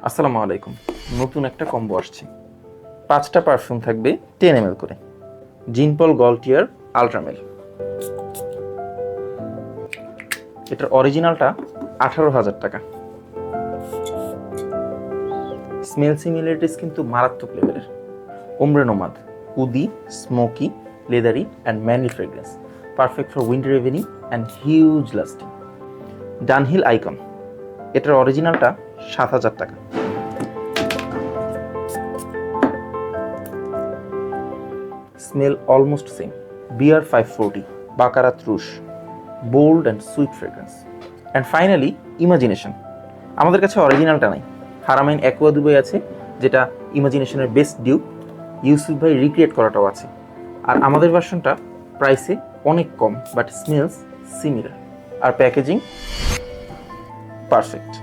আসসালামু আলাইকুম। নতুন একটা কম্বো আসছে। 5টা পারফিউম থাকবে 10 ml করে। জিন পল গল্টিয়ার আল্ট্রামেল। এটার অরিজিনালটা 18,000 টাকা। স্মেল সিমিলারিটিস কিন্তু মারাত্মক লেভেলের। Ombre Nomade, oudy, smoky, leathery and manly fragrance, perfect for winter evening and huge lasting. Dunhill Icon, এটার অরিজিনালটা 7,000 টাকা। Smell almost same. Beer 540, Baccarat Rouge, bold and sweet fragrance. And finally, Imagination. আমাদের কাছে অরিজিনালটা নাই, হারামাইন অ্যাকোয়া দুবাই আছে, যেটা ইমাজিনেশনের best dupe. Yusuf ভাই রিক্রিয়েট করাটাও আছে। আর আমাদের ভার্সনটা প্রাইসে অনেক কম, বাট স্মেলস সিমিলার। আর প্যাকেজিং পারফেক্ট।